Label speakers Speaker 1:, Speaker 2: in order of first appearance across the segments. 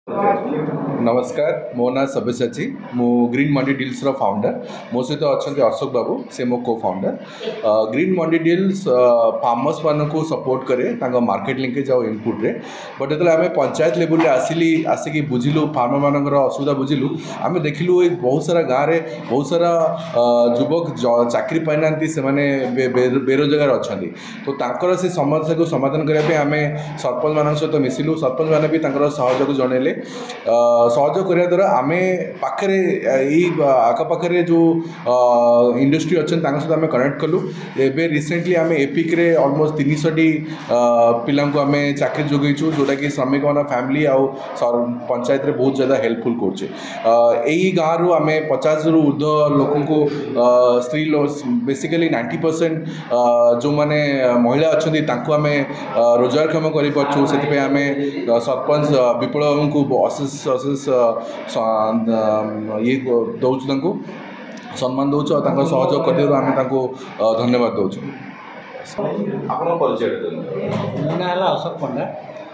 Speaker 1: नमस्कार मो ना सब्यसाची मु ग्रीन मंडी डील्स रो फाउंडर मो सहित अच्छा अशोक बाबू से मो को फाउंडर ग्रीन मंडी डील्स फार्मर्स मान को सपोर्ट करे मार्केट लिंकेज और इनपुट रे बट जो आम पंचायत लेवल आसिक बुझिलु फार्मर मान असुविधा बुझिलु आम देखिलु बहुत सारा गाँव में बहुत सारा युवक चाकरी पाइना से बेरोजगार अच्छा तो से समस्या को समाधान करने आम सरपंच मान सहित मिसिलु सरपंच मैंने भी सहयोग जनइले सहयोग करने द्वारा आम पाखे आखपाखे जो इंडस्ट्री अच्छे सहित आम कनेक्ट कलु एवं रिसेंटली आम एपिक रे ऑलमोस्ट 300 पिला आम चाकरी जोगेचु जोटा कि श्रमिक मान फैमिली आउ पंचायत रे बहुत ज़्यादा हेल्पफुल करुचे गाँव रु आम 50 रु ऊर्ध्व लोक स्त्री बेसिकली 90% जो माने महिला अच्छा आम रोजगारक्षम करूँ से आम सरपंच विप्लव को अशेष अशेष ये दौचु सम्मान दौचु और सहयोग कर आम धन्यवाद दौचु।
Speaker 2: मो ना अशोक पंडा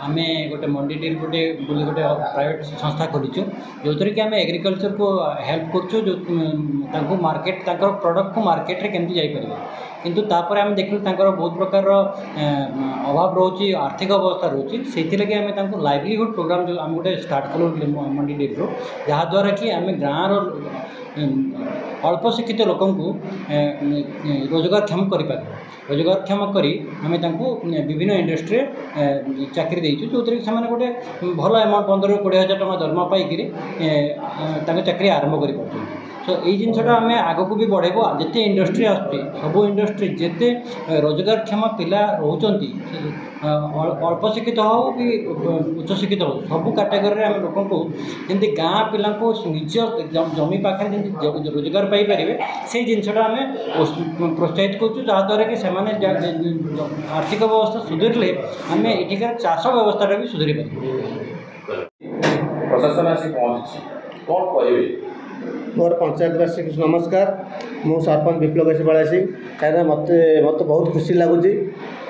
Speaker 2: आम गोटे मंडी डील गोटे प्राइवेट संस्था खोलीचु जो थी कि आम एग्रीकल्चर को हेल्प करूँ जो मार्केट प्रोडक्ट को मार्केट रे केमती जापर किंतु तापर आम देखिलु बहुत प्रकार अभाव रोचे आर्थिक अवस्था रोचे से लगे आम लाइवलीहुड प्रोग्राम जो आम गोटे स्टार्ट कलु मंडी डील रो जहाँद्वारा कि आम गाँव अल्प शिक्षित लोक रोजगारक्षम कर रोजगारक्षम करी आम विभिन्न इंडस्ट्री चाकरी देचु जो थी से गोटे भल अमाउंट 15 ରୁ 20,000 टଙ୍କା दरमा पाइक चाकरी आरंभ कर तो यही जिनसा आम आग को भी बढ़ेबो जिते इंडस्ट्री आसुची सब इंडस्ट्री जिते रोजगारक्षम पिला रोचंती अल्प शिक्षित हो कि उच्च शिक्षित हो सब कैटेगरी आम लोक जमी गाँ पिला निज जमी पाखे रोजगार पाइपर से जिनसा आम प्रोत्साहित करूँ जहाँद्वारा कि आर्थिक व्यवस्था सुधरले आम एठिकार चाष व्यवस्था भी सुधरी पार।
Speaker 3: प्रशासन आसी पहुँची कौन कहे
Speaker 4: मोर पंचायतवासी नमस्कार मु सरपंच विप्लव बड़ासी कहीं मत मत बहुत खुशी लगुच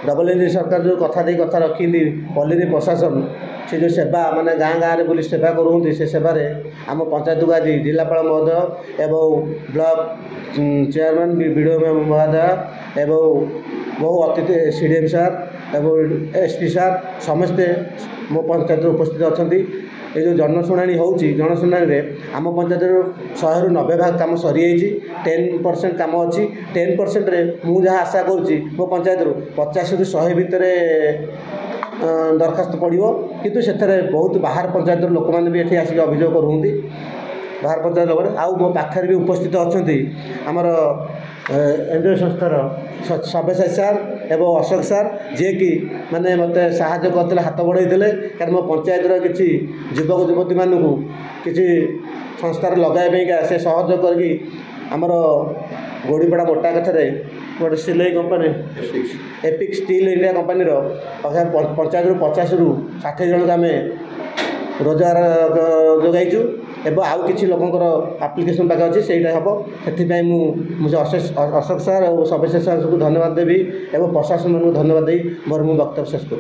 Speaker 4: डबल इंजिन सरकार जो कथा दे कथा रखी पल्ली प्रशासन से जो सेवा माने गाँ गाँव में बुली सेवा करूँ से सेवार आम पंचायत को आज जिलापाल महोदय एवं ब्लॉक चेयरमैन बीडीओ महोदय एवं बहु अतिथि सीडीएम सार एवं एसपी सार समस्ते मो पंचायत उपस्थित अच्छा ये जो जनशुणाणी होची जनशुणाणी रे आम पंचायत 100 ରୁ 90 भाग काम सरी 10% काम अच्छी 10% रे मु जहाँ आशा करुँची मो पंचायत 50 ରୁ 100 भितर दरखास्त पड़ो किंतु से बहुत बाहर पंचायत लोक मैंने भी ये आसिक अभियोग करूँगी बाहर पंचायत लोक आउ मो पाखे भी उपस्थित अच्छा आमर एनजीओ संस्थार सब्यसाची सार एवं अशोक सार जी कि मैंने मत साहय करते हाथ बढ़ाई कारण मो पंचायतर किसी युवक युवती मानू किसी संस्थार लगाइबा से सहयोग करके आमर गोड़ीपड़ा मोटा कथार गोटे सिलाई company epic steel India company panchayat 50 ରୁ 60 जन आम रोजगार जोगाइचु एवं आउ किसी लोकंर आप्लिकेसन पाखे अच्छे से हम से मुझे अशोक सार और सब्यसाची सार को धन्यवाद देवी एवं प्रशासन को धन्यवाद दे मोर मु वक्तव्य शेष कर।